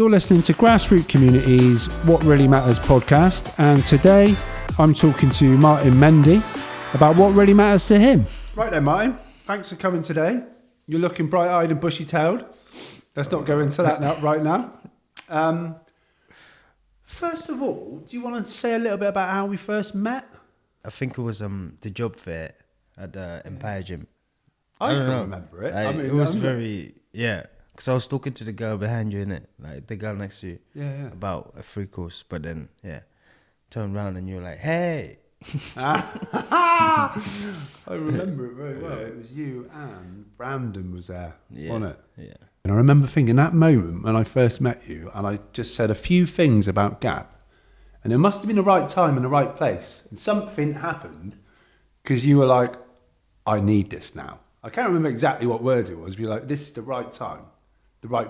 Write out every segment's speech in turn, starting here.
You're listening to Grassroots Communities What Really Matters podcast, and today I'm talking to Martin Mendy about what really matters to him. Right then, Martin, thanks for coming today. You're looking bright-eyed and bushy-tailed. Let's not go into that right now. First of all, do you want to say a little bit about how we first met? I think it was the job fair at the Empire Gym. I don't remember it. Like, it was because I was talking to the girl behind you, innit? Like the girl next to you. Yeah. About a free course, but then turned around and you were like, "Hey." I remember it very well. It was you and Brandon was there, wasn't it? Yeah. And I remember thinking that moment when I first met you, and I just said a few things about Gap, and it must have been the right time and the right place, and something happened because you were like, "I need this now." I can't remember exactly what words it was. But you're like, "This is the right time,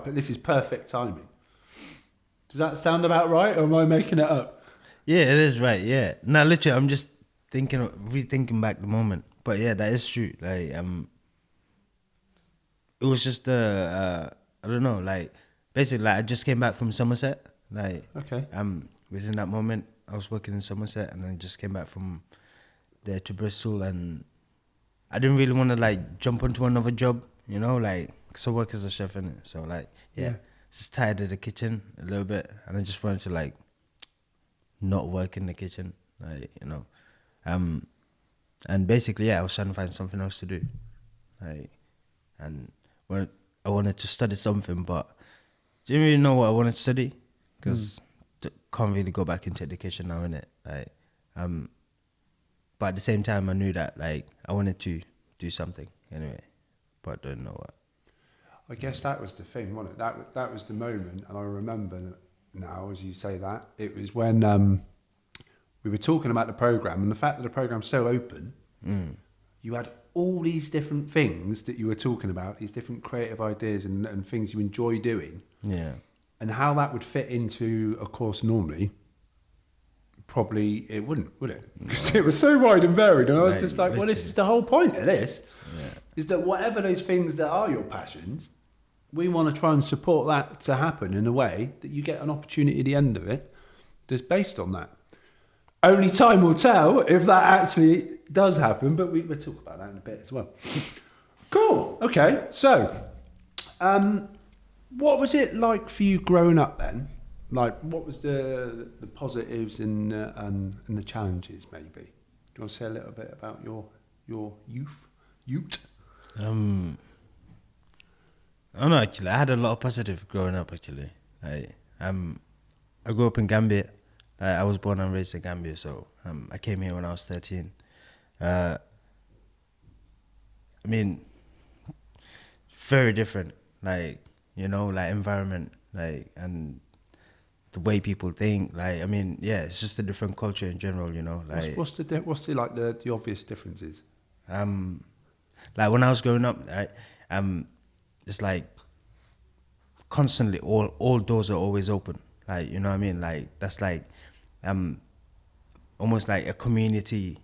this is perfect timing." Does that sound about right, or am I making it up? Yeah, it is right. Yeah. No, literally, I'm just rethinking back the moment. But yeah, that is true. Like, it was just I don't know. Like, basically, like I just came back from Somerset. Like, okay. Within that moment, I was working in Somerset, and then just came back from there to Bristol, and I didn't really want to like jump onto another job, you know, like, cause I work as a chef in it. So like, just tired of the kitchen a little bit, and I just wanted to like not work in the kitchen, like, you know, and basically, I was trying to find something else to do, like, and when I wanted to study something, but didn't really know what I wanted to study, because can't really go back into education now, innit? Like, but at the same time, I knew that like I wanted to do something anyway, but I didn't know what. I guess that was the thing, wasn't it? That was the moment, and I remember now, as you say that, it was when we were talking about the programme, and the fact that the programme's so open, you had all these different things that you were talking about, these different creative ideas and things you enjoy doing. Yeah. And how that would fit into a course normally, probably it wouldn't, would it? Because it was so wide and varied, and I was just like, well, this is the whole point of this, is that whatever those things that are your passions, we want to try and support that to happen in a way that you get an opportunity at the end of it that's based on that. Only time will tell if that actually does happen, but we'll talk about that in a bit as well. Cool. Okay. So, what was it like for you growing up then? Like, what was the positives and the challenges, maybe? Do you want to say a little bit about your youth? I don't know, actually. I had a lot of positive growing up, actually. Like, I grew up in Gambia. I was born and raised in Gambia, so I came here when I was 13. I mean, very different, like, you know, like environment, like, and the way people think, like, I mean, it's just a different culture in general, you know. Like, what's the obvious differences? Like when I was growing up, it's like constantly all doors are always open. Like, you know what I mean? Like, that's like almost like a community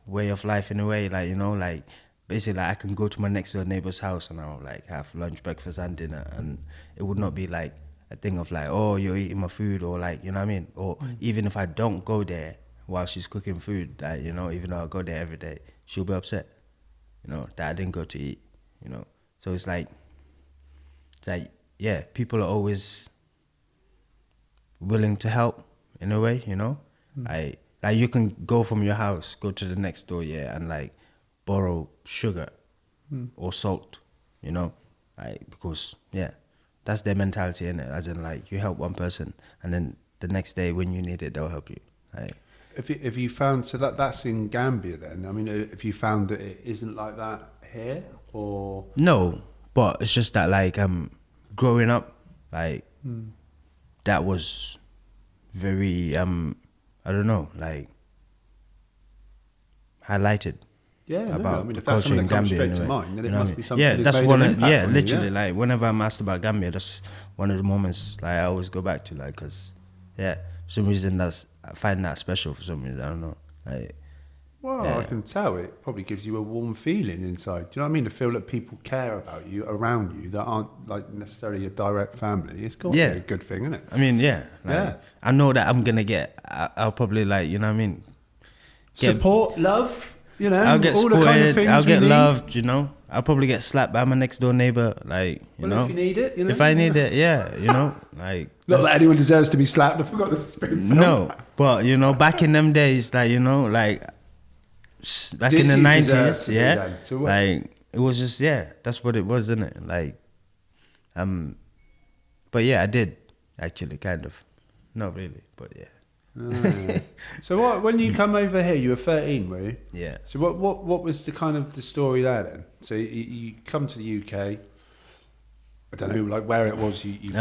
way of life in a way. Like, you know, like basically like I can go to my next door neighbor's house and I'll like have lunch, breakfast and dinner, and it would not be like a thing of like, oh, you're eating my food, or like, you know what I mean? Or even if I don't go there while she's cooking food, like, you know, even though I go there every day, she'll be upset, you know, that I didn't go to eat, you know. So it's like, people are always willing to help in a way, you know. Like you can go from your house, go to the next door, and like borrow sugar or salt, you know, like, because that's their mentality, in it. As in, like, you help one person, and then the next day when you need it, they'll help you. Like, if you found, so that's in Gambia then. I mean, if you found that it isn't like that here, or no, but it's just that like growing up, like that was very I don't know, like highlighted. About the culture in Gambia, anyway. Mind, then you it know must I be mean? something That's one. Literally, you, like whenever I'm asked about Gambia, that's one of the moments like I always go back to, like, because for some reason I find that special for some reason. I don't know, like, Well, Yeah. I can tell it probably gives you a warm feeling inside. Do you know what I mean? To feel that people care about you, around you, that aren't like necessarily a direct family. It's got to Yeah. be a good thing, isn't it? I mean, yeah. Like, Yeah. I know that I'm gonna get. I'll probably like, you know what I mean. Support, love, you know, I'll get all spoiled. the kind of things I'll get we need. loved. You know. I'll probably get slapped by my next door neighbor. Like, you Well, know. if you need it, you know. If I need it, yeah. You know. Like. Not that that's- anyone deserves to be slapped. I forgot to spin. No, but you know, back in them days, like, you know, like back Did in the you deserve 90s, to be yeah, then? So what- like it was just, yeah, that's what it was, isn't it? Like, but yeah, I did actually, kind of, not really, but yeah, Ah. So what? When you come over here, you were 13, were you? yeah. So what was the kind of the story there then? So you come to the UK. I don't know, like where it was you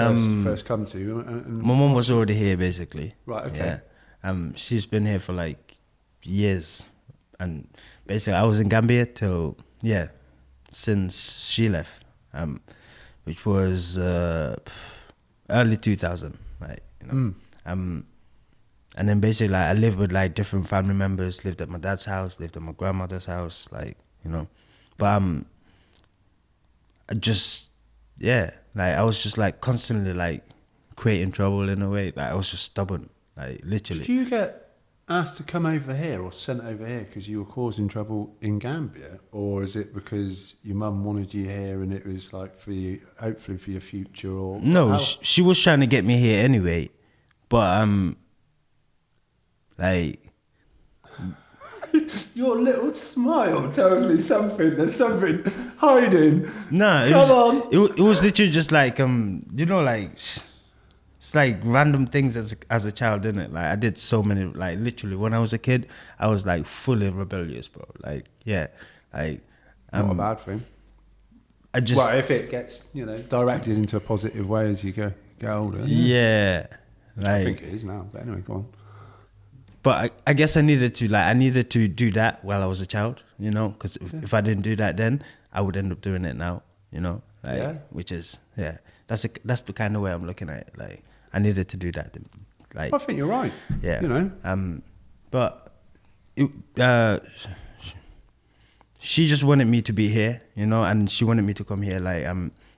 first come to. And My mom was already here, basically. Right, okay. Yeah. She's been here for like years, and basically I was in Gambia till since she left, which was early 2000, right? You know. And then basically like, I lived with like different family members. Lived at my dad's house, lived at my grandmother's house, like, you know. But I just, yeah, like I was just like constantly like creating trouble in a way. Like I was just stubborn, like literally. Did you get asked to come over here or sent over here because you were causing trouble in Gambia, or is it because your mum wanted you here and it was like for you, hopefully for your future? Or No, how- she was trying to get me here anyway, but like. Your little smile tells me something. There's something hiding. No, Come on. It was literally just like you know, like it's like random things as a child, innit? Like I did so many, like literally when I was a kid, I was like fully rebellious, bro. Like yeah, like Not a bad thing. I just Well, if it gets directed into a positive way as you get older. yeah, I think like it is now. But anyway, go on. but I guess I needed to do that while I was a child, you know, because if I didn't do that then, I would end up doing it now, you know, like Yeah. which is that's the kind of way I'm looking at it. Like I needed to do that, like I think you're right. yeah, You know. But she just wanted me to be here, you know, and she wanted me to come here, like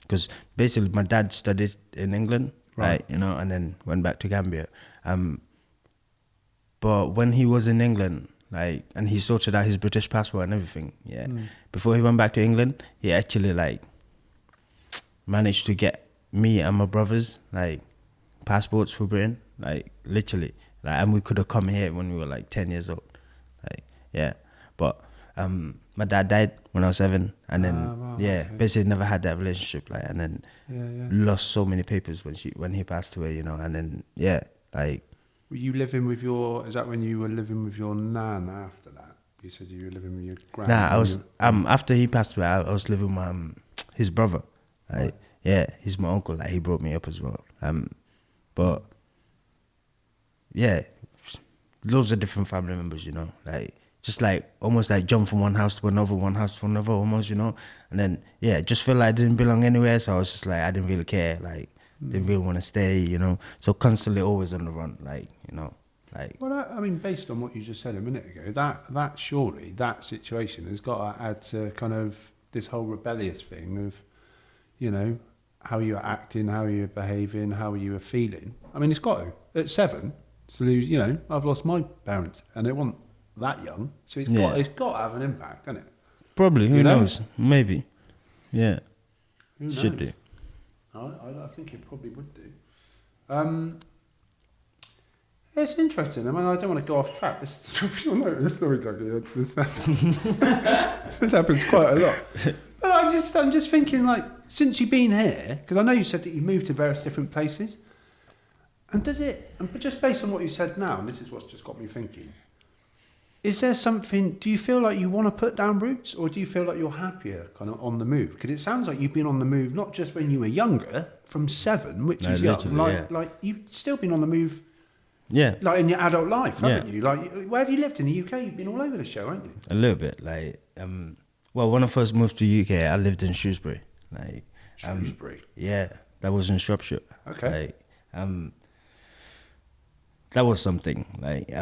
because basically my dad studied in England, right, you know, and then went back to Gambia, but when he was in England, like, and he sorted out his British passport and everything, before he went back to England, he actually like managed to get me and my brothers like passports for Britain, like literally, like, and we could have come here when we were like 10 years old, like yeah, but my dad died when I was 7, and then wow, okay. basically never had that relationship, like, and then Yeah. lost so many papers when he passed away, you know, and then like. Were you living with your? Is that when you were living with your nan after that? You said you were living with your grand. Nah, I was after he passed away, I was living with his brother. Like, yeah, he's my uncle. Like he brought me up as well. But yeah, loads of different family members, you know, like just like almost like jump from one house to another, almost, you know. And then just feel like I didn't belong anywhere, so I was just like I didn't really care, like didn't really want to stay, you know. So constantly always on the run, like, you know. Like, Well, I mean, based on what you just said a minute ago, that surely that situation has got to add to kind of this whole rebellious thing of, you know, how you're acting, how you're behaving, how you are feeling. I mean, it's got to at 7 to lose. You know, I've lost my parents, and they weren't that young, so it's got to have an impact, hasn't it? probably, who You know? knows? Maybe, yeah, Who should knows? do. I think it probably would do. It's interesting. I mean, I don't want to go off track. This story, this happens quite a lot. But I'm just thinking, like, since you've been here, because I know you said that you moved to various different places, and but just based on what you said now, and this is what's just got me thinking, is there something, do you feel like you want to put down roots, or do you feel like you're happier kind of on the move? Because it sounds like you've been on the move, not just when you were younger, from 7, which No, is young, literally, like you've still been on the move, Yeah, like in your adult life, haven't Yeah. you? Like, where have you lived in the UK? You've been all over the show, haven't you? a little bit. Like, well, when I first moved to UK, I lived in Shrewsbury. Like, Shrewsbury. yeah, that was in Shropshire. Okay. Like, that was something. Like,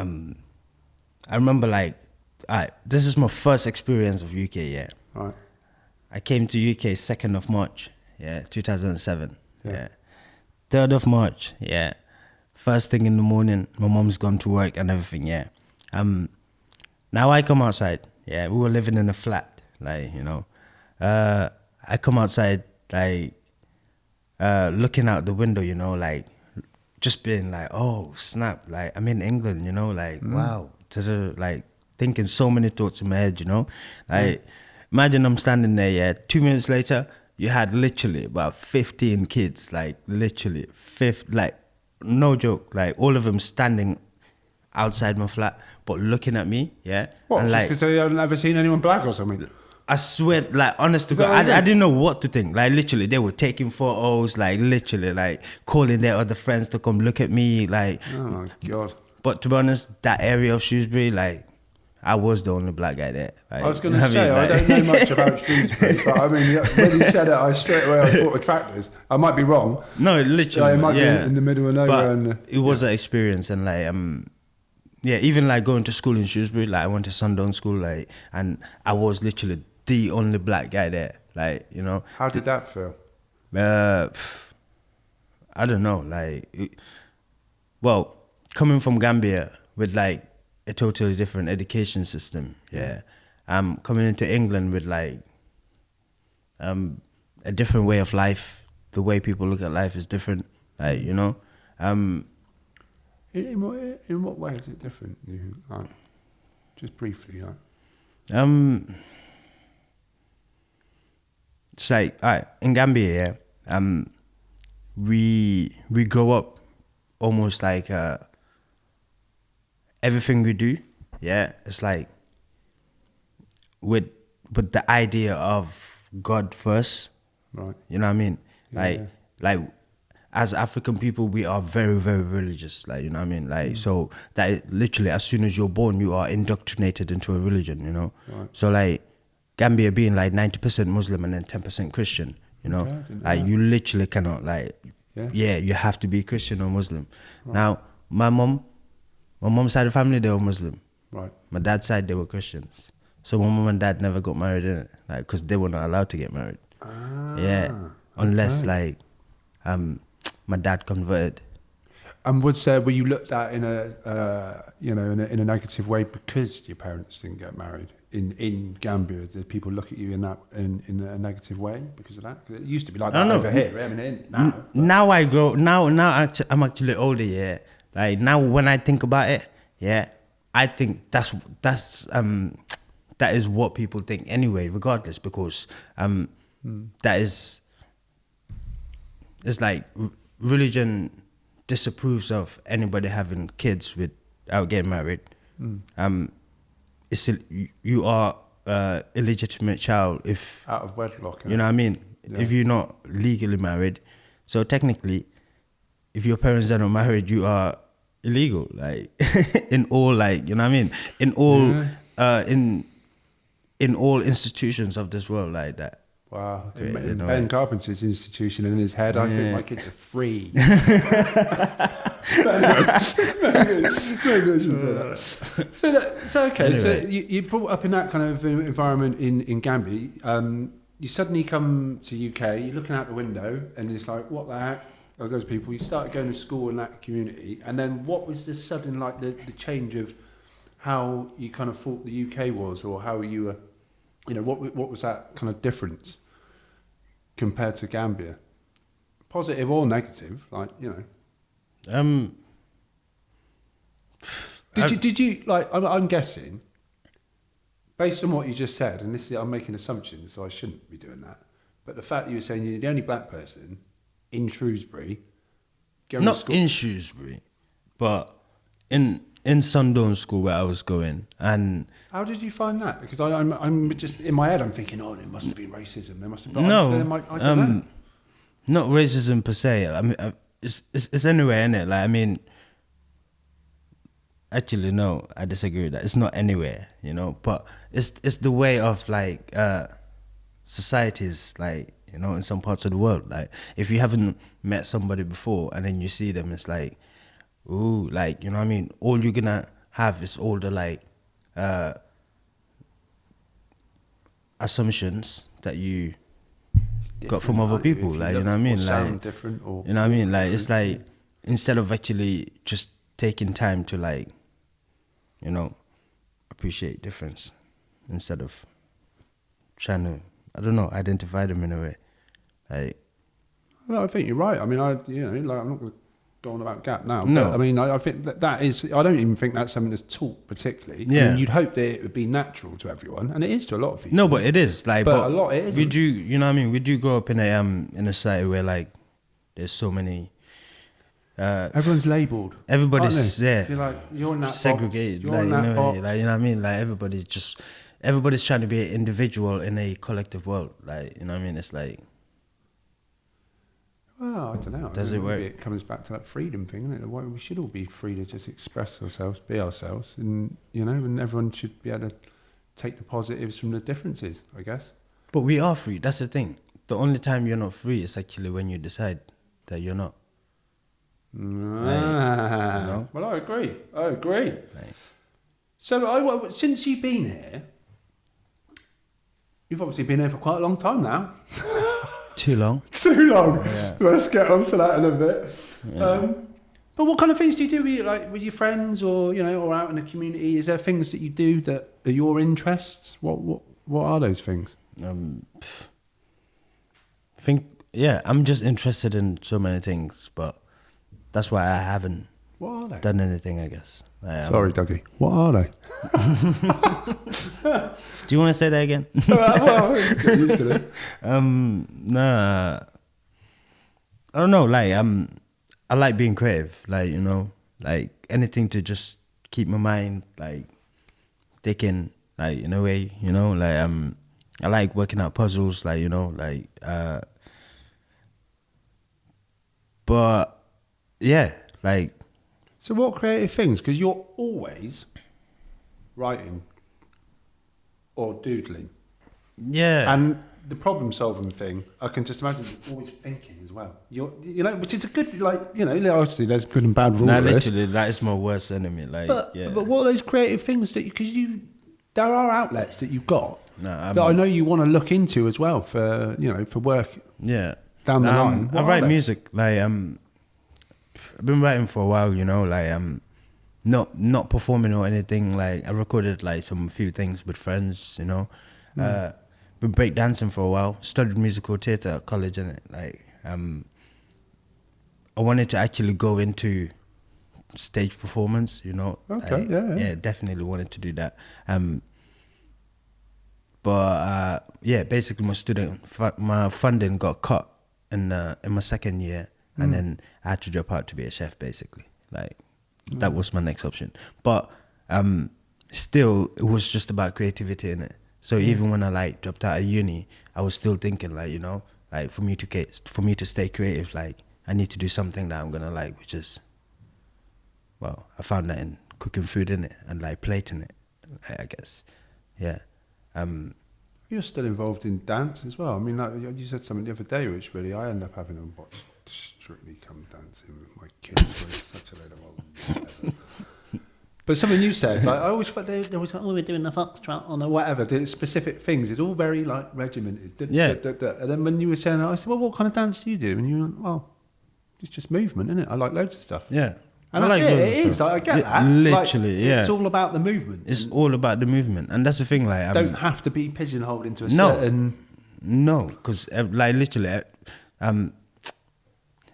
I remember like this is my first experience of UK, yeah. Right. I came to UK 2nd of March, 2007, Yeah. 3rd of March, yeah. First thing in the morning, my mom's gone to work and everything, yeah. Now I come outside, yeah. We were living in a flat, like, you know. I come outside, like, looking out the window, you know, like, just being like, oh, snap, like, I'm in England, you know, like, wow. Like, thinking so many thoughts in my head, you know. Like, imagine I'm standing there, yeah. 2 minutes later, you had literally about 15 kids, like, literally, like, no joke, like, all of them standing outside my flat, but looking at me, yeah. What, and just like, because they haven't ever seen anyone black or something? I swear, like, honest to God, I didn't know what to think. Like, literally, they were taking photos, like, literally, like, calling their other friends to come look at me, like. Oh, my God. But to be honest, that area of Shrewsbury, like, I was the only black guy there. Like, I was going to say, I don't know much about Shrewsbury, but I mean, when you said it, I straight away thought of tractors. I might be wrong. No, literally, It might be in the middle of nowhere. But it was an experience, and like, even like going to school in Shrewsbury, like I went to Sundown School, like, and I was literally the only black guy there, like, you know. How did that feel? I don't know, like, well, coming from Gambia with like a totally different education system, yeah. Coming into England with like a different way of life. The way people look at life is different, like, you know. In what way is it different? Like, just briefly, like. It's like, in Gambia, yeah, we grow up almost like everything we do, yeah, it's like with the idea of God first, Right. you know what I mean? Yeah. Like as African people, we are very, very religious, like, you know what I mean? Like, so that literally, as soon as you're born, you are indoctrinated into a religion, you know? Right. So like, Gambia being like 90% Muslim and then 10% Christian, you know? Okay, I didn't know Like, that. you literally cannot, like, Yeah. you have to be Christian or Muslim. Right. Now, my mom's side of the family, they were Muslim. Right. My dad's side, they were Christians. So my mom and dad never got married, innit? Like, because they were not allowed to get married. Yeah, unless like my dad converted. And were you looked at in a negative way because your parents didn't get married in Gambia? Did people look at you in a negative way because of that? 'Cause it used to be like that over here. I mean, Now I grow. Now I'm actually older. Yeah, like now when I think about it, yeah, I think that is what people think anyway, regardless, because that is, it's like religion disapproves of anybody having kids without getting married. You are illegitimate child if out of wedlock. You know what I mean? Yeah. If you're not legally married, so technically, if your parents are not married, you are illegal. Like in all, like, you know what I mean? In all, in all institutions of this world, like that. Wow. In Ben Carpenter's institution in his head, I think my kids are free. Maybe I shouldn't say that. So okay, anyway. So you brought up in that kind of environment in Gambia. You suddenly come to UK, you're looking out the window, and it's like, what the heck are those people? You started going to school in that community, and then what was the sudden, like, the change of how you kind of thought the UK was, or how you were, you know, what was that kind of difference compared to Gambia? Positive or negative, like, you know. Did you like? I'm guessing, based on what you just said, and I'm making assumptions, so I shouldn't be doing that. But the fact that you were saying you're the only black person in Shrewsbury, going to school. Not in Shrewsbury, but in Sundown School where I was going. And how did you find that? Because I'm just in my head, I'm thinking, oh, there must have been racism. There must have been. No, I don't know. Not racism per se. I mean, it's anywhere, innit? Like, I mean. Actually, no, I disagree with that. It's not anywhere, you know, but it's the way of like societies, like, you know, in some parts of the world. Like, if you haven't met somebody before and then you see them, it's like, ooh, like, you know what I mean? All you're gonna have is all the like assumptions that you got from other people, like, you know what I mean? Sound Like, different, or you know what I mean? Like, it's like, instead of actually just taking time to, like, you know, appreciate difference, instead of trying to, I don't know, identify them in a way. Like, well, I think you're right. I mean, like, I'm not going to go on about Gap now. No. But, I mean, I think that is, I don't even think that's something that's taught particularly. Yeah. I mean, you'd hope that it would be natural to everyone, and it is to a lot of people. no, but it is, like, But a lot it isn't. we do, you know what I mean? We do grow up in a society where, like, there's so many, Everyone's labelled. everybody's, yeah, You're like, you're in that segregated, box. like, You're in that box. like, you know what I mean? Like, everybody's trying to be an individual in a collective world, like, you know what I mean? It's like, Well, I don't know. Does it work? It comes back to that freedom thing, isn't it? Why we should all be free to just express ourselves, be ourselves, and and everyone should be able to take the positives from the differences, I guess. but we are free. That's the thing. The only time you're not free is actually when you decide that you're not. know? Well, I agree. Like, So, since you've been here, you've obviously been here for quite a long time now. too long. Too long. Yeah. Let's get onto that in a bit. Yeah. But what kind of things do you do with your friends, or or out in the community? Is there things that you do that are your interests? What are those things? I'm just interested in so many things, but that's why I haven't What are they? done anything, I guess. Sorry, Dougie. What are they? Do you want to say that again? Well, get used to this. Nah, I don't know. Like, I like being creative. Like, like anything to just keep my mind like thinking. Like, in a way, like I like working out puzzles. Like, like but yeah, like. So what creative things? Because you're always writing or doodling. Yeah. And the problem solving thing, I can just imagine you're always thinking as well. Which is a good, obviously there's good and bad rules. No, literally, that is my worst enemy. Like, But yeah. what are those creative things because there are outlets that you've got that I know you want to look into as well for work. Yeah. Down the line. I write music. Like, I've been writing for a while, like not performing or anything. Like, I recorded like some few things with friends, been breakdancing for a while, studied musical theatre at college, and like I wanted to actually go into stage performance, Okay, yeah, definitely wanted to do that. Basically my funding got cut in my second year. And then I had to drop out to be a chef, basically. Like, that was my next option. But still, it was just about creativity, innit? So even when I dropped out of uni, I was still thinking like for me to stay creative, like I need to do something that I'm gonna like, which is, well, I found that in cooking food, innit, and like plating it, I guess, yeah. You're still involved in dance as well. I mean, you said something the other day, which really I end up having to watch Strictly Come Dancing with my kids. When it's such a load of old whatever. But something you said, like, I always thought they was like, we're doing the foxtrot on or whatever. The specific things. It's all very like regimented. Yeah. And then when you were saying that, I said, well, what kind of dance do you do? And you went, well, it's just movement, isn't it? I like loads of stuff. Yeah. And that's it. It is. I get that. Literally, yeah. It's all about the movement. It's all about the movement, and that's the thing. Like, don't have to be pigeonholed into a certain. No, because like literally,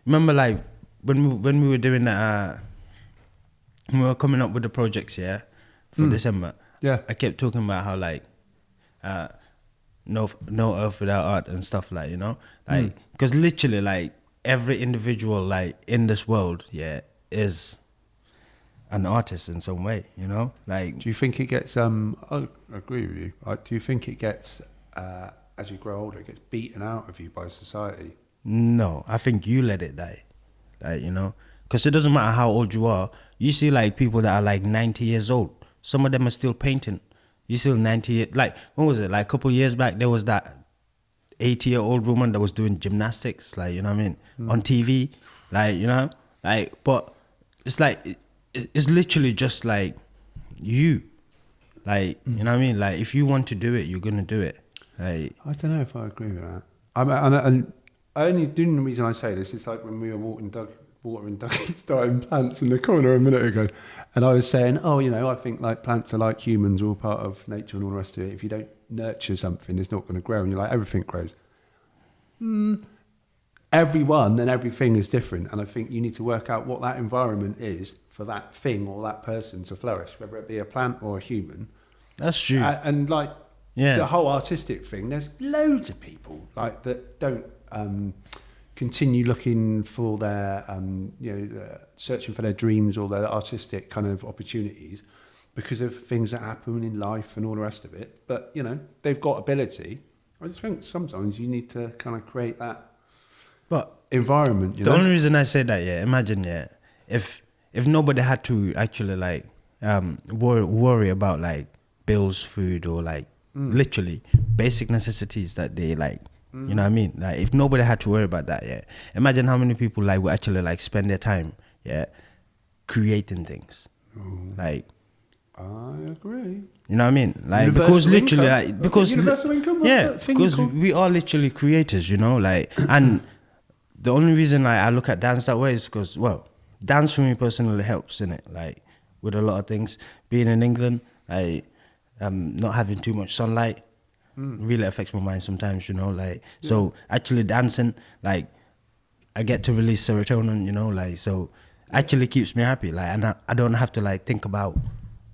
remember like when we were doing that, when we were coming up with the projects, for December. Yeah. I kept talking about how like, no earth without art and stuff, like, like, because literally like every individual like in this world, is an artist in some way, like. Do you think it gets? I agree with you. Do you think it gets as you grow older, it gets beaten out of you by society? No, I think you let it die, like, because it doesn't matter how old you are. You see like people that are like 90 years old. Some of them are still painting. You still 90. Like, when was it? Like a couple of years back, there was that 80-year-old woman that was doing gymnastics, like, on TV, like, like, but. It's like, it's literally just like you. Like, you know what I mean? Like, if you want to do it, you're going to do it. Like, I don't know if I agree with that. And I only doing the reason I say this is like when we were watering Dougie's dying plants in the corner a minute ago, and I was saying, oh, you know, I think like plants are like humans, all part of nature and all the rest of it. If you don't nurture something, it's not going to grow. And you're like, everything grows. Everyone and everything is different, and I think you need to work out what that environment is for that thing or that person to flourish, whether it be a plant or a human. that's true. And like Yeah. the whole artistic thing, there's loads of people like that don't continue looking for their searching for their dreams or their artistic kind of opportunities because of things that happen in life and all the rest of it. But you know, they've got ability. I just think sometimes you need to kind of create that environment. The only reason I say that, imagine, if nobody had to actually like worry about like bills, food, or like literally basic necessities that they like, you know what I mean? Like if nobody had to worry about that, imagine how many people like would actually like spend their time, creating things. Like, I agree. you know what I mean? Like Universal because literally, income. like because Universal income. What's that thing because called? we are literally creators, you know, like and. The only reason like, I look at dance that way is because, well, dance for me personally helps, innit? Like, with a lot of things. Being in England, like, not having too much sunlight really affects my mind sometimes, you know? Like, so actually dancing, like, I get to release serotonin, you know? Like, so actually keeps me happy. Like, and I don't have to, like, think about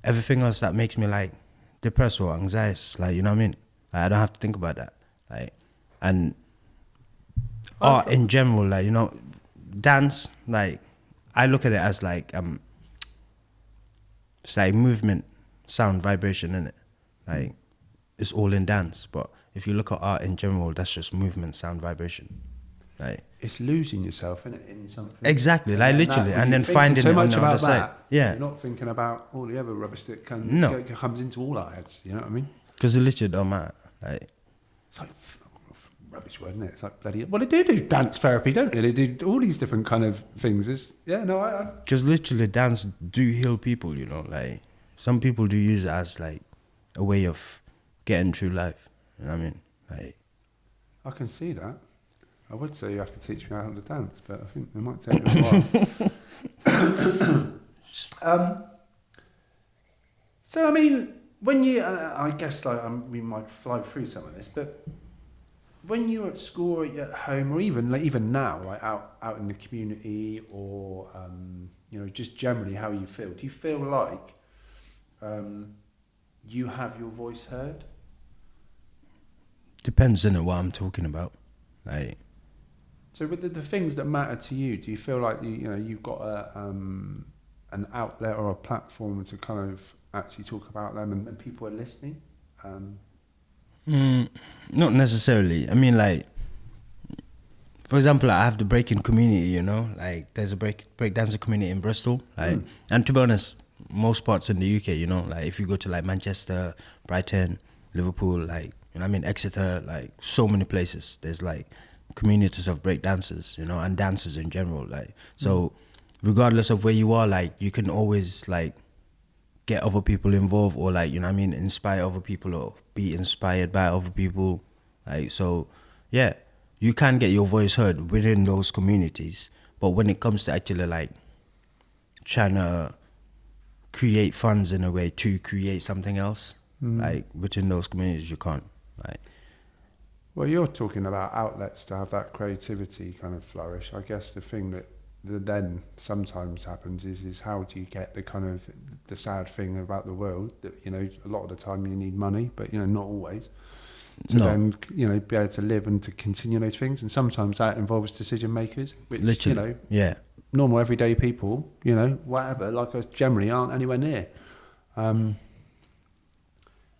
everything else that makes me, like, depressed or anxious. Like, you know what I mean? Like, I don't have to think about that. Like, and... art in general, like, you know, dance, like, I look at it as like, it's like movement, sound, vibration, innit? Like, it's all in dance. But if you look at art in general, that's just movement, sound, vibration. Like, it's losing yourself in something. Exactly, like literally, and then finding so it much on the about other side. that. Yeah, You're not thinking about all the other rubbish that comes into all our heads. You know what I mean? because it literally don't matter. Like, it's like rubbish word, isn't it? It's like bloody. Well, they do dance therapy, don't they? They do all these different kind of things. because literally dance do heal people, you know. Like, some people do use it as like a way of getting through life. You know what I mean? Like, I can see that. I would say you have to teach me how to dance, but I think it might take a while. So I mean, when you, I guess like we might fly through some of this, but when you're at school or you're at home, or even now, like out in the community, or you know, just generally how you feel. Do you feel like you have your voice heard? depends on what I'm talking about. Like, so with the things that matter to you, do you feel like you've got an outlet or a platform to kind of actually talk about them, and people are listening? not necessarily. I mean, like, for example, I have the breaking community, you know, like there's a breakdancing community in Bristol, like, and to be honest, most parts in the UK, you know, like if you go to like Manchester, Brighton, Liverpool, like, you know what I mean, Exeter, like so many places, there's like communities of breakdancers, you know, and dancers in general, like, so regardless of where you are, like, you can always like get other people involved, or like, you know what I mean, inspire other people or be inspired by other people, like, so yeah, you can get your voice heard within those communities. But when it comes to actually like trying to create funds in a way to create something else, like within those communities, you can't. Like, Well, you're talking about outlets to have that creativity kind of flourish. I guess the thing that then sometimes happens is how do you get the sad thing about the world that, you know, a lot of the time you need money, but, you know, not always. To then, you know, be able to live and to continue those things. And sometimes that involves decision makers, which, literally, you know, normal everyday people, you know, whatever, like us generally aren't anywhere near. And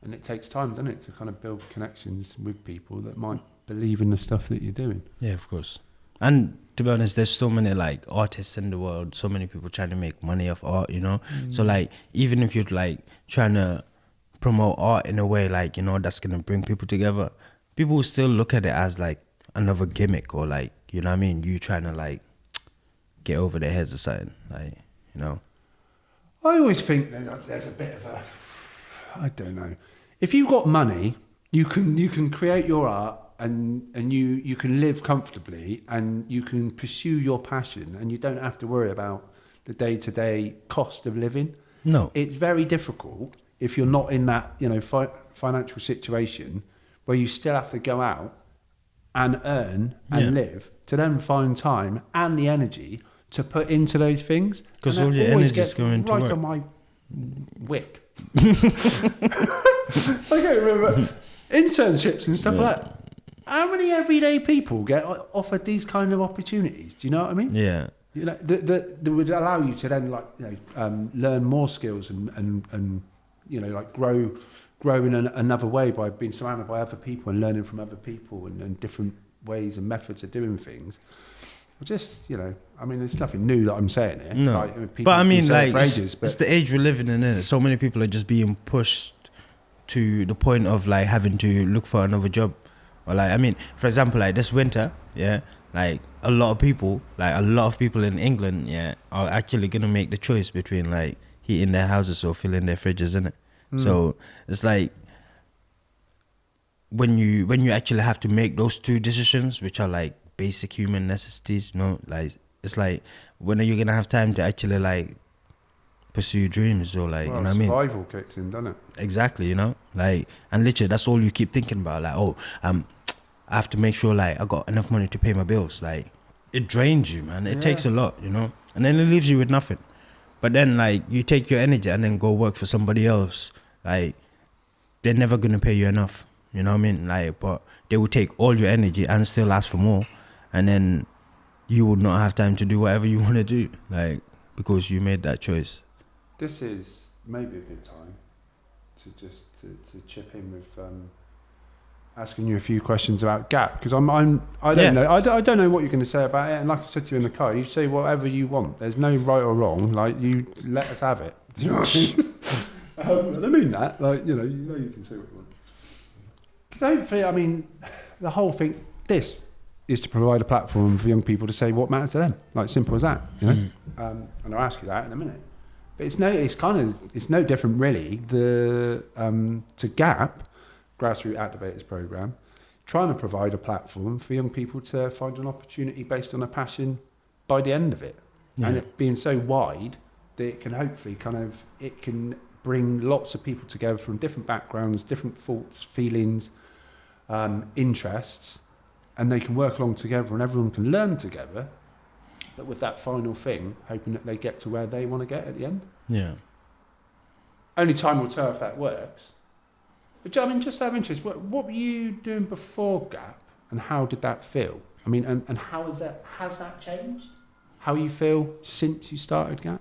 it takes time, doesn't it, to kind of build connections with people that might believe in the stuff that you're doing. Yeah, of course. And to be honest, there's so many like artists in the world, so many people trying to make money off art, you know. So like, even if you're like trying to promote art in a way like, you know, that's gonna bring people together, people will still look at it as like another gimmick, or like, you know what I mean, you trying to like get over their heads or something, like, you know. I always think that there's a bit of I don't know, if you've got money you can create your art and you can live comfortably and you can pursue your passion and you don't have to worry about the day-to-day cost of living. No. It's very difficult if you're not in that, you know, financial situation where you still have to go out and earn and live to then find time and the energy to put into those things. Because all your energy is going to right work. on my wick. I can't remember internships and stuff like that. How many everyday people get offered these kind of opportunities? Do you know what I mean? Yeah. You know, that would allow you to then, like, you know, learn more skills and you know, like grow in another way by being surrounded by other people and learning from other people and different ways and methods of doing things. Just, you know, I mean, there's nothing new that I'm saying here. No, like, people but I mean, like, for ages, it's the age we're living in, innit? So many people are just being pushed to the point of like having to look for another job. Or like, I mean, for example, like this winter, yeah, like a lot of people in England, yeah, are actually gonna make the choice between like heating their houses or filling their fridges, innit? So it's like when you actually have to make those two decisions, which are like basic human necessities, you know, like it's like, when are you gonna have time to actually like pursue your dreams or like, you know what I mean? Survival kicks in, doesn't it? Exactly, you know, like, and literally that's all you keep thinking about, like, oh, I have to make sure like I got enough money to pay my bills. Like, it drains you, man. It takes a lot, you know, and then it leaves you with nothing. But then like you take your energy and then go work for somebody else, like they're never gonna pay you enough, you know what I mean? Like, but they will take all your energy and still ask for more, and then you would not have time to do whatever you want to do, like, because you made that choice. This is maybe a good time to just to chip in with asking you a few questions about Gap, because I don't know I don't know what you're going to say about it, and like I said to you in the car, you say whatever you want. There's no right or wrong. Like, you let us have it. Do you know what I mean? I mean that, like, you can say what you want. Because hopefully, I mean, the whole thing, this is to provide a platform for young people to say what matters to them. Like, simple as that, you know. And I'll ask you that in a minute. But it's no different really. To Gap, Grassroots Activators Program, trying to provide a platform for young people to find an opportunity based on a passion by the end of it, and it being so wide that it can hopefully it can bring lots of people together from different backgrounds, different thoughts, feelings, interests, and they can work along together and everyone can learn together. But with that final thing, hoping that they get to where they want to get at the end. Yeah. Only time will tell if that works. But I mean, just out of interest, what were you doing before Gap, and how did that feel? I mean, and how has that changed? How you feel since you started Gap?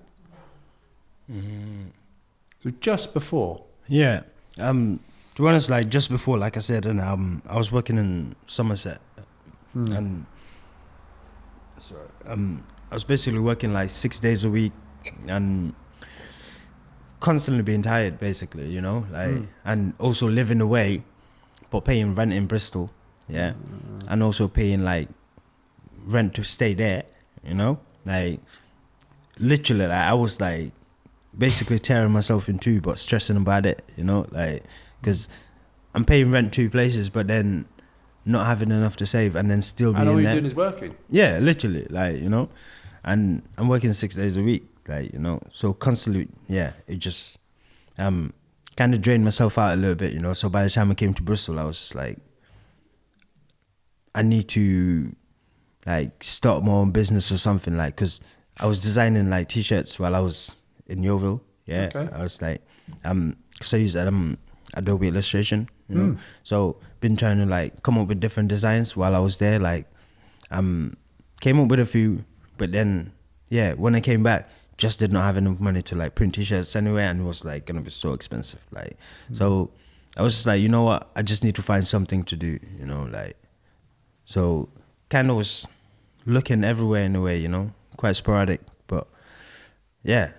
So just before. Yeah. To be honest, like just before, like I said, and I was working in Somerset, and I was basically working like 6 days a week, and constantly being tired, basically, you know, like, and also living away, but paying rent in Bristol, and also paying like rent to stay there, you know, like literally, like I was like basically tearing myself in two, but stressing about it, you know, like, because I'm paying rent 2 places, but then not having enough to save, and then still being there. And all you're doing is working. Yeah, literally, like, you know, and I'm working 6 days a week. Like, you know, so constantly, it just kind of drained myself out a little bit, you know. So by the time I came to Bristol, I was just like, I need to like start my own business or something, like, because I was designing like t-shirts while I was in Yeovil. Yeah, okay. I was like, because I use Adobe Illustration, you know. So been trying to like come up with different designs while I was there. Like, came up with a few, but then when I came back, just did not have enough money to like print t-shirts anywhere, and it was like gonna be so expensive. Like, so I was just like, you know what? I just need to find something to do, you know, like. So kind of was looking everywhere in a way, you know, quite sporadic, but yeah.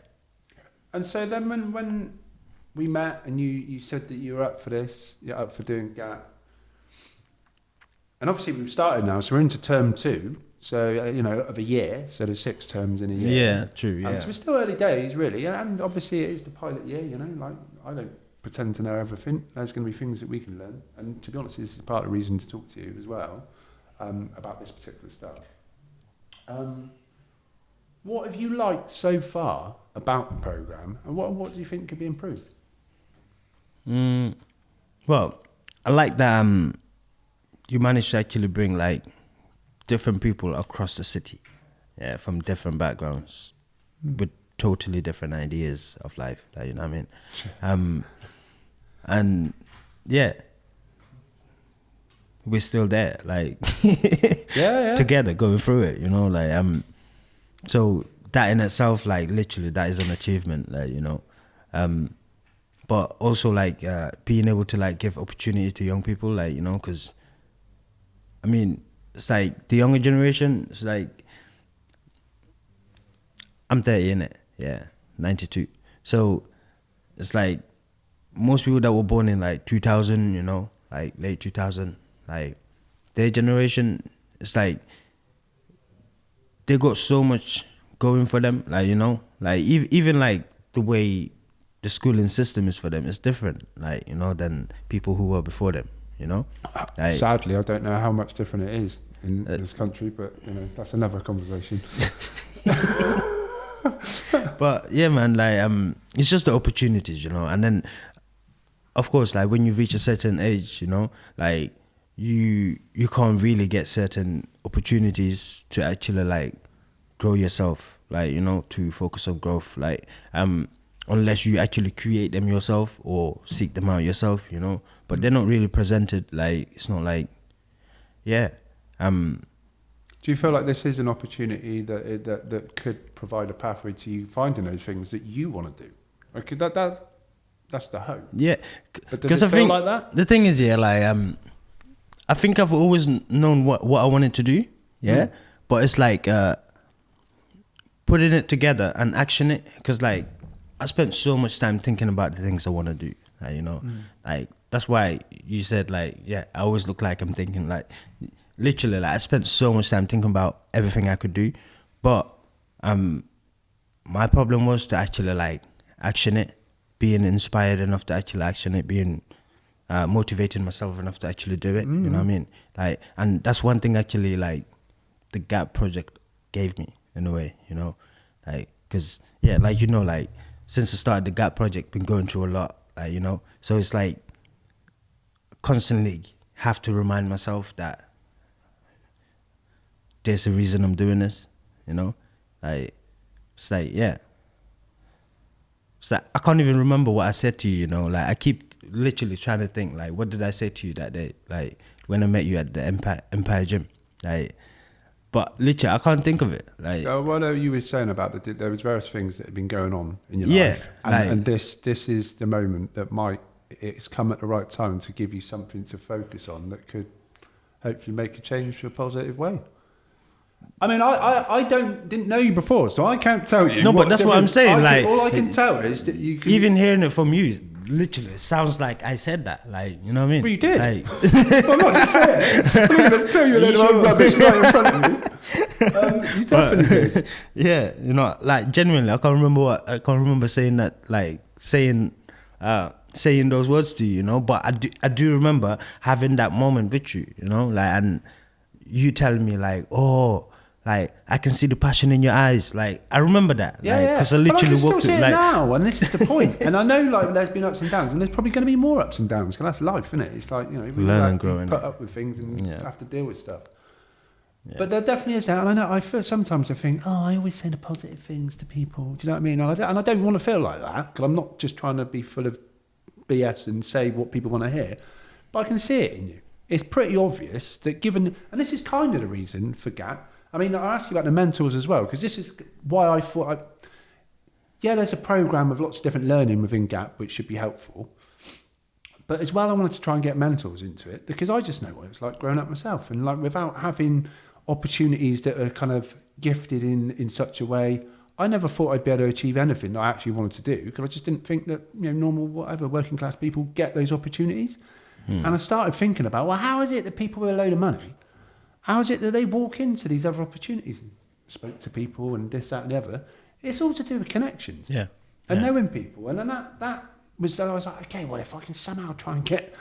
And so then when we met and you said that you were up for this, you're up for doing Gap, and obviously we've started now, so we're into term 2. So, you know, of a year, so there's 6 terms in a year. Yeah, true, yeah. So we're still early days, really, and obviously it is the pilot year, you know, like, I don't pretend to know everything. There's going to be things that we can learn. And to be honest, this is part of the reason to talk to you as well about this particular stuff. What have you liked so far about the programme, and what do you think could be improved? Well, I like that you managed to actually bring like different people across the city, from different backgrounds with totally different ideas of life. Like, you know what I mean? And yeah, we're still there, like together going through it. You know, like so that in itself, like literally, that is an achievement. Like, you know, but also like being able to like give opportunity to young people, like, you know, because I mean, it's like the younger generation. It's like I'm 30, innit? Yeah, 92. So it's like most people that were born in like 2000, you know, like late 2000, like their generation, it's like they got so much going for them, like, you know, like even like the way the schooling system is for them is different, like, you know, than people who were before them, you know. Like, sadly, I don't know how much different it is in this country, but you know, that's another conversation. But yeah, man, like it's just the opportunities, you know. And then of course, like when you reach a certain age, you know, like you can't really get certain opportunities to actually like grow yourself, like, you know, to focus on growth, like unless you actually create them yourself or seek them out yourself, you know. But they're not really presented, like it's not like Do you feel like this is an opportunity that could provide a pathway to you finding those things that you want to do? Or could that's the hope. Yeah, But does it feel like that? The thing is, like I think I've always known what I wanted to do, but it's like putting it together and action it, because like I spent so much time thinking about the things I want to do, like, you know, like that's why you said like, I always look like I'm thinking, like literally, like I spent so much time thinking about everything I could do, but my problem was to actually like action it, being inspired enough to actually action it, being motivating myself enough to actually do it. You know what I mean? Like, and that's one thing actually like the Gap project gave me in a way, you know, like, because like, you know, like since the start of the Gap project, been going through a lot, like, you know, so it's like constantly have to remind myself that there's a reason I'm doing this, you know, like it's like it's like I can't even remember what I said to you, you know, like I keep literally trying to think like, what did I say to you that day, like when I met you at the Empire Gym, like, but literally I can't think of it, like. What you were saying about there was various things that had been going on in your life, and this is the moment that it's come at the right time to give you something to focus on that could hopefully make a change to a positive way. I mean, I didn't know you before, so I can't tell you. No, but that's what I'm saying. Like, all I can tell is that you can, even hearing it from you, literally, it sounds like I said that. Like, you know what I mean? Well, you did. Like, I'm not just saying. I'm going to tell you a load of rubbish right in front of you. You definitely did. Yeah, you know, like genuinely, I can't remember saying that, like saying those words to you, you know. But I do remember having that moment with you, you know, like, and you telling me like, oh, like I can see the passion in your eyes. Like I remember that. Yeah, because I literally but I can still walked see it like now, and this is the point. And I know like there's been ups and downs, and there's probably going to be more ups and downs, because that's life, isn't it? It's like, you know, we learn and growing. Put up with things and have to deal with stuff. Yeah. But there definitely is that, and I know sometimes I think, oh, I always say the positive things to people. Do you know what I mean? And I don't want to feel like that, because I'm not just trying to be full of BS and say what people want to hear, but I can see it in you. It's pretty obvious that given, and this is kind of the reason for Gap. I mean, I asked you about the mentors as well, because this is why I thought, there's a program of lots of different learning within Gap, which should be helpful. But as well, I wanted to try and get mentors into it, because I just know what it's like growing up myself. And like without having opportunities that are kind of gifted in such a way, I never thought I'd be able to achieve anything that I actually wanted to do, because I just didn't think that, you know, normal, whatever, working class people get those opportunities. And I started thinking about, well, how is it that people with a load of money, how is it that they walk into these other opportunities and spoke to people and this, that and the other? It's all to do with connections. And knowing people. And then that was that I was like, okay, well, if I can somehow try and get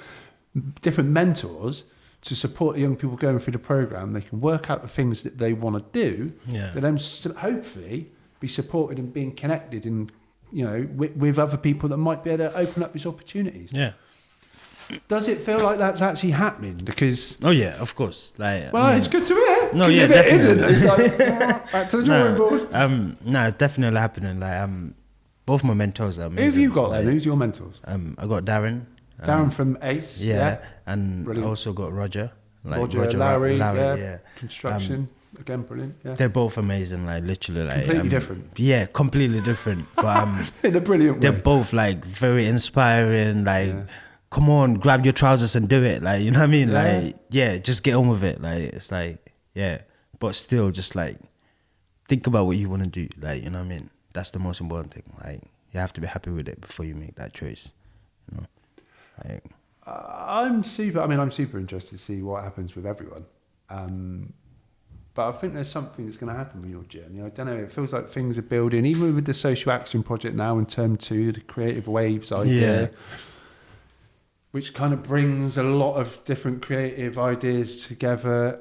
different mentors to support the young people going through the program, they can work out the things that they want to do, but then hopefully be supported and being connected and, you know, with other people that might be able to open up these opportunities. Yeah. Does it feel like that's actually happening? Because Of course. Like, well, it's good to hear. No, if definitely. it isn't, it's like back to the drawing board. No, it's definitely happening. Like, both my mentors are amazing. Who have you got like, then? Who's your mentors? I got Darren. Darren from Ace. Yeah, and Brilliant. I also got Roger. Like Roger Larry, yeah. Construction, again, brilliant. Yeah. They're both amazing. Like literally, like Completely different. Yeah, completely different. But in a brilliant way. they're both like very inspiring. Like, come on, grab your trousers and do it. Like, you know what I mean? Like, just get on with it. Like, it's like, but still, just like think about what you want to do. Like, you know what I mean? That's the most important thing. Like, you have to be happy with it before you make that choice. You know, like. I'm super interested to see what happens with everyone. But I think there's something that's going to happen with your journey. I don't know, it feels like things are building, even with the social action project now in term 2, the creative waves idea, which kind of brings a lot of different creative ideas together.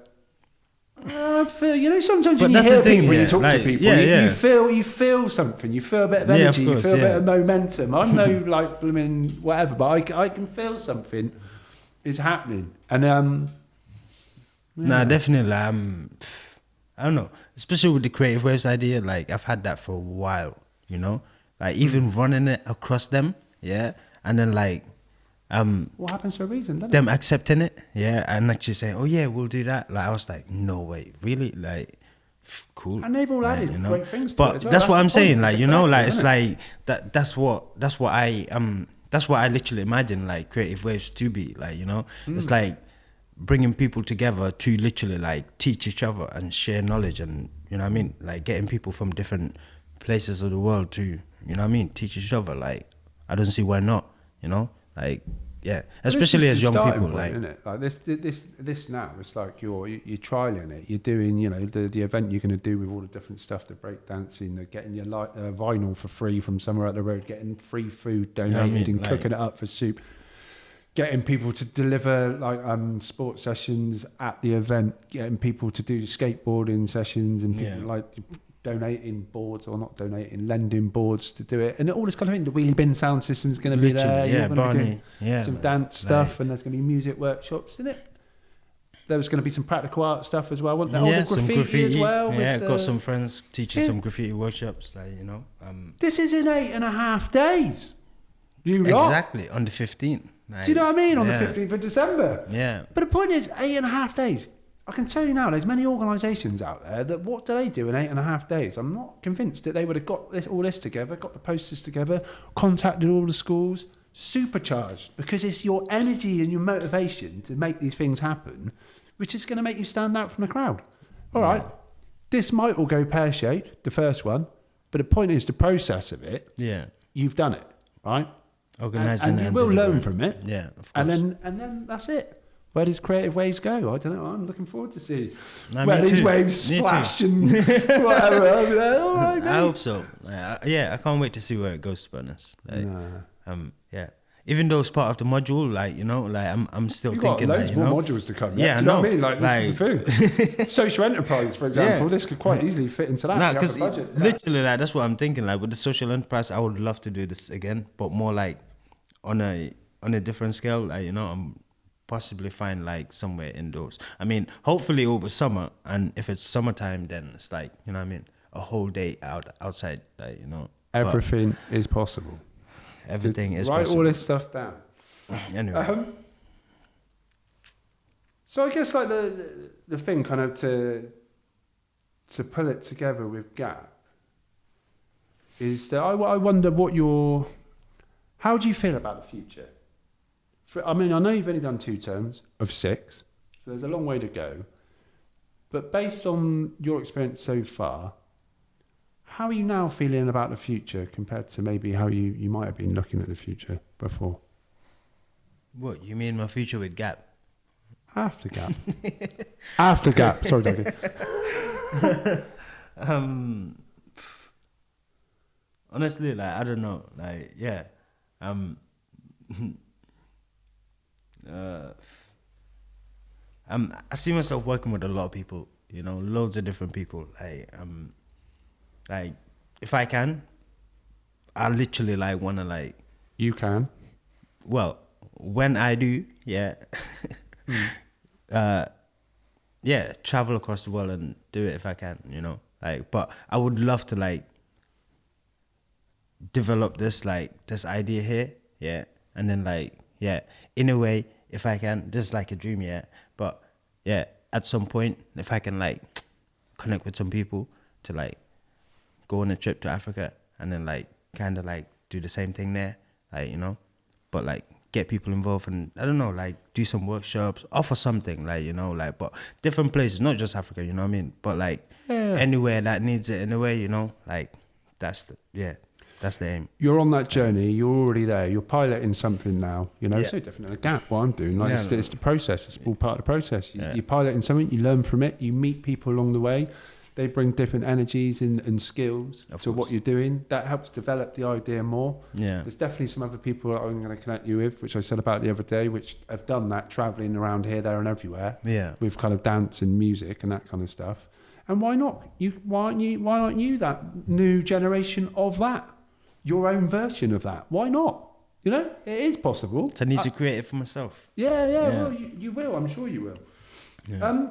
I feel, you know, sometimes when you hear people, when you talk to people, you feel something, you feel a bit of energy, you feel a bit of momentum. I'm no like blooming whatever, but I can feel something is happening. And definitely. I don't know, especially with the creative waves idea. Like, I've had that for a while, you know, like even running it across them, and then like. What happens for a reason, doesn't them accepting it, and actually saying, "Oh yeah, we'll do that." Like, I was like, "No way, really?" Like, cool. And they've all added great things to it as well. That's what I'm saying. Like, you know, like it's like that. That's what I literally imagine like creative waves to be like. You know, it's like bringing people together to literally like teach each other and share knowledge, and you know what I mean, like getting people from different places of the world to, you know what I mean, teach each other. Like, I don't see why not. You know. Like, especially as young people, like, isn't it? Like this now, it's like you're trialing it. You're doing, you know, the event you're going to do with all the different stuff, the breakdancing, the getting your vinyl for free from somewhere up the road, getting free food donated and cooking it up for soup, getting people to deliver like sports sessions at the event, getting people to do skateboarding sessions and people like donating boards or not donating, lending boards to do it, and all this kind of thing. The wheelie bin sound system is going to be there. You're going to be doing some dance stuff, and there's going to be music workshops, isn't it? There was going to be some practical art stuff as well, wasn't there? Some graffiti as well. Got some friends teaching some graffiti workshops, like, you know. This is in 8.5 days. Exactly, on the 15th. Like, do you know what I mean? On the 15th of December. Yeah. But the point is, 8.5 days. I can tell you now, there's many organisations out there that what do they do in 8.5 days? I'm not convinced that they would have got all this together, got the posters together, contacted all the schools, supercharged, because it's your energy and your motivation to make these things happen, which is going to make you stand out from the crowd. All right, this might all go pear-shaped, the first one, but the point is the process of it. Yeah. You've done it, right? Organising and you will learn from it. Yeah, of course. And then that's it. Where does creative waves go? I don't know. I'm looking forward to see where these waves splash and whatever. I'll be like, all right, mate. I hope so. I can't wait to see where it goes, to be honest. Like, even though it's part of the module, like, you know, like I'm still thinking, got loads like, you more know, modules to come. Yeah, do you know what I mean? Like, this is the thing. Social enterprise, for example, this could quite easily fit into that. Nah, because literally, like, that's what I'm thinking. Like, with the social enterprise, I would love to do this again, but more like on a different scale. Like, you know, I'm possibly find like somewhere indoors. I mean, hopefully over summer, and if it's summertime, then it's like, you know what I mean, a whole day outside, like, you know. Everything is possible. Everything is write possible. All this stuff down. Anyway. So I guess like the thing kind of to pull it together with Gap is that I wonder how do you feel about the future? I mean, I know you've only done 2 terms of 6, so there's a long way to go. But based on your experience so far, how are you now feeling about the future compared to maybe how you might have been looking at the future before? What, you mean my future with Gap? After Gap. After Gap. Sorry, Dougie. Honestly, like, I don't know. Like, I see myself working with a lot of people, loads of different people. Like if I can, I literally like wanna like. You can. Well, when I do, yeah, yeah, travel across the world and do it if I can, Like, but I would love to like develop this idea here, yeah, and then like, yeah, in a way, if I can, this is like a dream, yeah, but yeah, at some point, if I can like connect with some people to like go on a trip to Africa and then like kind of like do the same thing there, like, but like get people involved and I don't know, like do some workshops, offer something, like, like, but different places, not just Africa, you know what I mean, but like anywhere that needs it in a way, like that's the aim. You're on that journey, you're already there, you're piloting something now, it's no different than a gap, what I'm doing, like it's the process, it's all part of the process. You're piloting something, you learn from it, you meet people along the way, they bring different energies and skills to what you're doing. That helps develop the idea more. Yeah. There's definitely some other people that I'm going to connect you with, which I said about the other day, which have done that, travelling around here, there and everywhere. Yeah. With kind of dance and music and that kind of stuff. And why not? Why aren't you that new generation of that? Your own version of that. Why not? It is possible. So I need to create it for myself. Yeah. Well, you will. I'm sure you will. Yeah.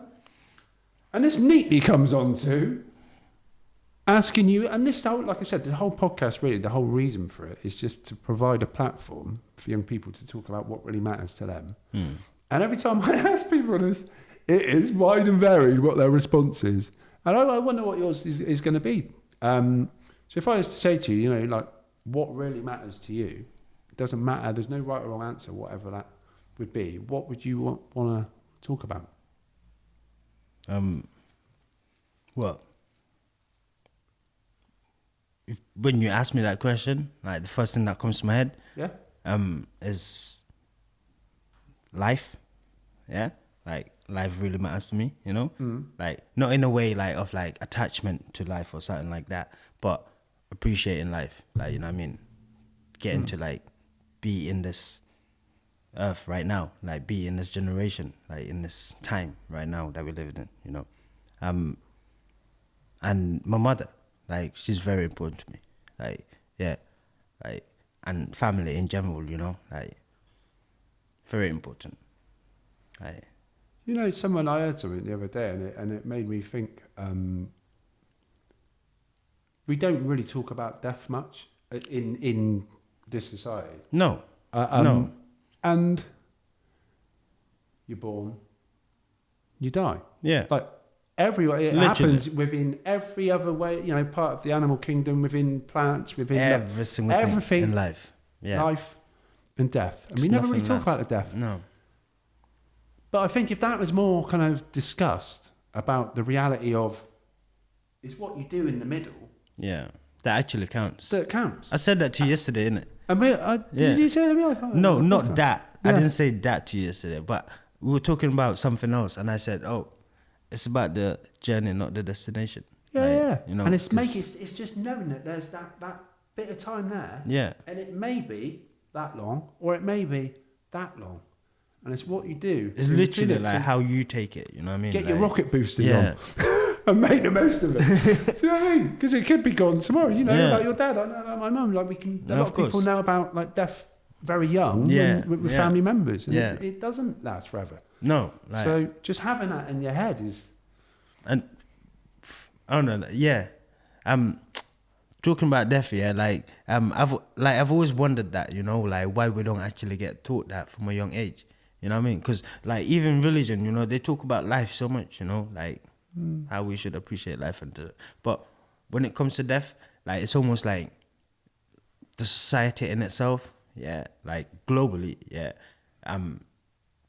And this neatly comes on to asking you, and this whole, like I said, the whole podcast really, the whole reason for it is just to provide a platform for young people to talk about what really matters to them. And every time I ask people this, it is wide and varied what their response is. And I wonder what yours is going to be. So if I was to say to you, like what really matters to you, it doesn't matter, there's no right or wrong answer, whatever that would be. What would you want to talk about? Well, when you ask me that question, like the first thing that comes to my head, is life. Yeah, like life really matters to me. Like not in a way like of like attachment to life or something like that, but appreciating life. Like you know what I mean, getting to like be in this earth right now, like be in this generation, like in this time right now that we're living in, and my mother, like she's very important to me, like like and family in general, like very important. Like someone I heard something the other day, and it made me think. We don't really talk about death much in this society. No. No. And you're born, you die. Yeah. Like everywhere, it Literally. happens within every other way, part of the animal kingdom, within plants, within every single everything thing in life. Yeah. Life and death. And we There's never really nothing talk about the death. No. But I think if that was more kind of discussed about the reality of is what you do in the middle. Yeah. That actually counts. That counts. I said that to you yesterday, innit? Did you say that to me? No, not that. Yeah. I didn't say that to you yesterday, but we were talking about something else, and I said, "Oh, it's about the journey, not the destination." Yeah. And it's just knowing that there's that bit of time there. Yeah. And it may be that long, or it may be that long, and it's what you do. It's literally like how you take it. You know what I mean? Get your rocket boosters on. And make the most of it. See what I mean? Because it could be gone tomorrow. Like your dad, I know, like my mum. Like a lot of people know about like death very young with family members. And it doesn't last forever. No. So just having that in your head is. And I don't know. Yeah. Talking about death. Yeah. I've always wondered that. Like why we don't actually get taught that from a young age. You know what I mean? Because like even religion, they talk about life so much. Like. How we should appreciate life but when it comes to death, like it's almost like the society in itself, like globally,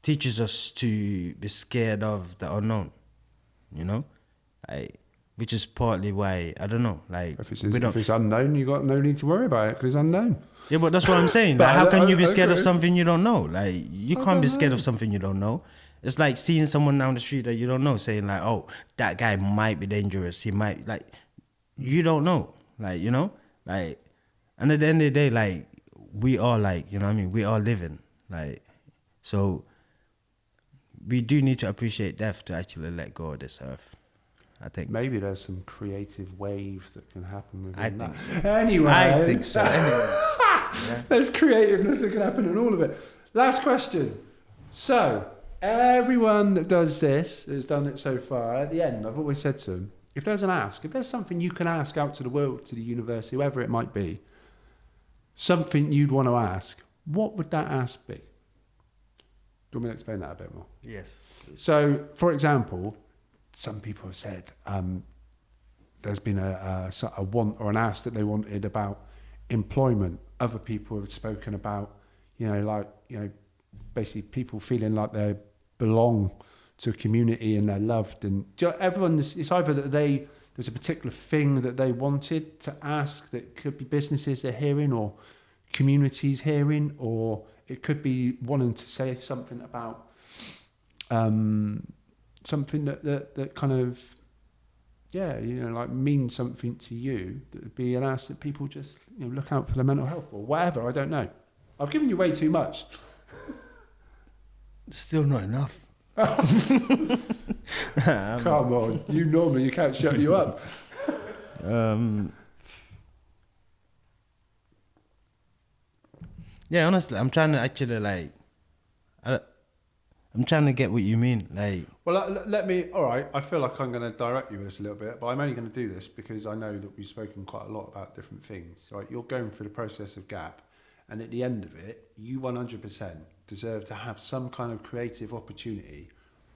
teaches us to be scared of the unknown, like which is partly why I don't know, like if it's unknown, you got no need to worry about it because it's unknown. Yeah, but that's what I'm saying. Like, how can you be scared of something you don't know? Like you can't be scared of something you don't know. It's like seeing someone down the street that you don't know, saying like, "Oh, that guy might be dangerous. He might like." You don't know, like like. And at the end of the day, like we are like, you know what I mean, we are living, like, so we do need to appreciate death to actually let go of this earth, I think. Maybe there's some creative wave that can happen within I that. think so. Anyway. I think so. Anyway. Yeah. There's creativeness that can happen in all of it. Last question. So, everyone that does this, has done it so far, at the end, I've always said to them, if there's an ask, if there's something you can ask out to the world, to the universe, whoever it might be, something you'd want to ask, what would that ask be? Do you want me to explain that a bit more? Yes. So, for example, some people have said there's been a want or an ask that they wanted about employment. Other people have spoken about, basically people feeling like they belong to a community and they're loved. And it's either that there's a particular thing that they wanted to ask that could be businesses they're hearing or communities hearing, or it could be wanting to say something about something that kind of, means something to you, that would be an ask that people just look out for their mental health or whatever. I don't know. I've given you way too much. Still not enough. Come on, you normally you can't shut you up. Yeah, honestly, I'm trying to actually I'm trying to get what you mean. Well, let me. All right, I feel like I'm going to direct you with this a little bit, but I'm only going to do this because I know that we've spoken quite a lot about different things. Right, you're going through the process of GAP, and at the end of it, you 100% deserve to have some kind of creative opportunity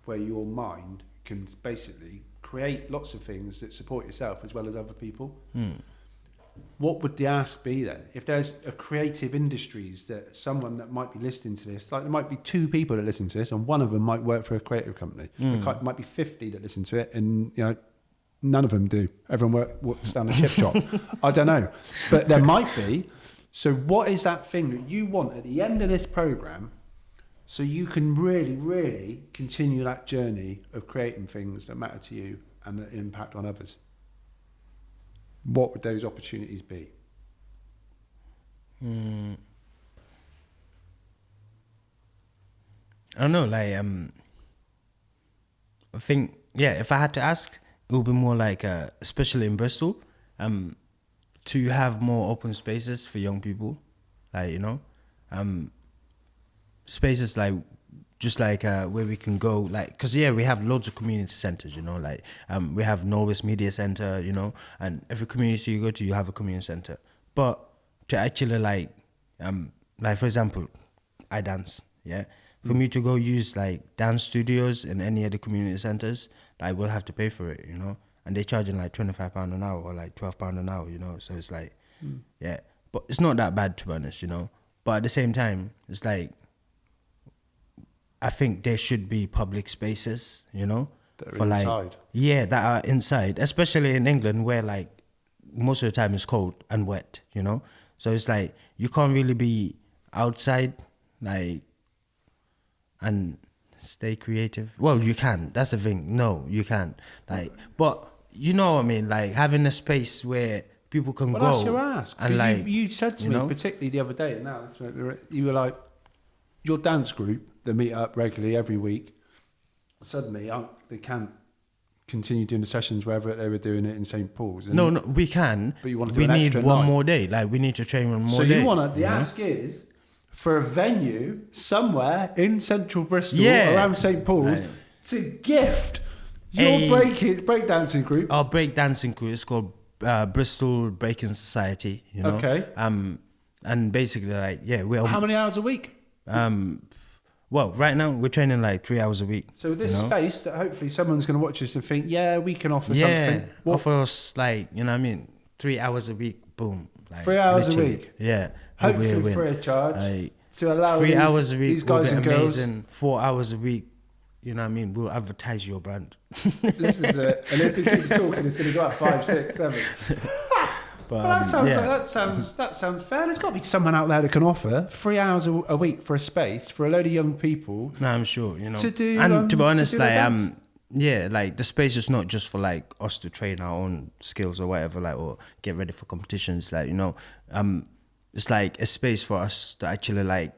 where your mind can basically create lots of things that support yourself as well as other people. What would the ask be then? If there's a creative industries that someone that might be listening to this, like there might be 2 people that listen to this and one of them might work for a creative company. There might be 50 that listen to it and none of them do. Everyone works down a chip shop. I don't know. But there might be. So what is that thing that you want at the end of this program so you can really, really continue that journey of creating things that matter to you and that impact on others? What would those opportunities be? I don't know, I think, if I had to ask, it would be more especially in Bristol, to have more open spaces for young people, spaces where we can go, because we have loads of community centers, we have Norwest Media Center, and every community you go to, you have a community center. But to actually for example, I dance, for me to go use dance studios in any of the community centers, I will have to pay for it, and they're charging £25 an hour or £12 an hour, so it's but it's not that bad, to be honest, but at the same time, it's I think there should be public spaces, that are for inside. That are inside, especially in England where most of the time it's cold and wet, So it's you can't really be outside and stay creative. Well, you can. That's the thing. No, you can't. But you know what I mean? Having a space where people can go. That's your ask. And you said to me, particularly the other day, and now you were your dance group, they meet up regularly every week. Suddenly, they can't continue doing the sessions wherever they were doing it in St. Paul's. No, we can. But you want to do we an need extra one night. more day. We need to train one more So day. you want the ask is for a venue somewhere in central Bristol, around St. Paul's, to gift your breakdancing group. Our breakdancing group is called Bristol Breaking Society. Okay. And basically, we're how many hours a week? Well, right now we're training 3 hours a week. So this space that hopefully someone's going to watch this and think, we can offer something. something. Offer us 3 hours a week. Boom. 3 hours literally. a week. Yeah. Hopefully free of charge. To allow 3 hours a week. These guys and girls. Amazing. 4 hours a week. We'll advertise your brand. This is it. And if he keeps talking, it's going to go up 5, 6, 7. But that sounds fair. There's got to be someone out there that can offer 3 hours a week for a space for a load of young people. No, I'm sure, To do, and to be honest, the space is not just for us to train our own skills or whatever, or get ready for competitions. it's like a space for us to actually like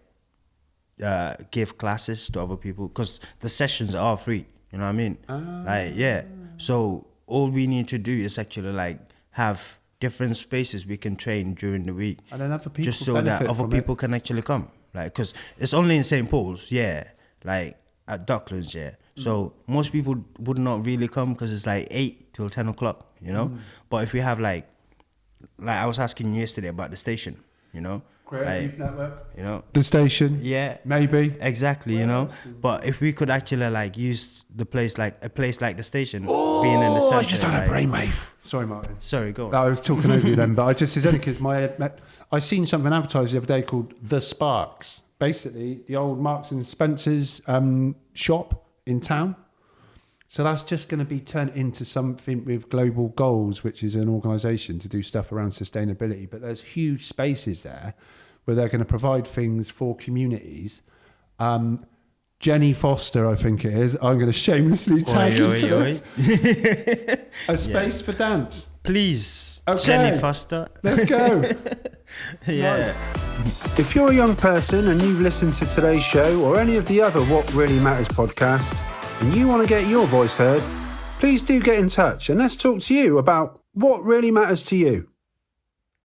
give classes to other people, because the sessions are free. You know what I mean? Like, yeah. So all we need to do is actually like have different spaces we can train during the week, and then other people just so that other people can actually come. Like, because it's only in St. Paul's, yeah, like at Docklands, yeah. So most people would not really come because it's like 8 till 10 o'clock, you know. But if we have like I was asking you yesterday about the station, you know, Creative Youth Network, you know, the station, yeah, maybe exactly, you know. But if we could actually like use the place like a place like the station, being in the center, I just had a brainwave. Sorry, Martin. Sorry, go on. I was talking over you then, but it's only because I seen something advertised the other day called The Sparks. Basically, the old Marks and Spencer's shop in town. So that's just going to be turned into something with Global Goals, which is an organisation to do stuff around sustainability. But there's huge spaces there where they're going to provide things for communities. Jenny Foster, I think it is. I'm going to shamelessly tag into this. A space for dance. Please, okay. Jenny Foster. Let's go. Yeah. Nice. If you're a young person and you've listened to today's show or any of the other What Really Matters podcasts and you want to get your voice heard, please do get in touch and let's talk to you about what really matters to you.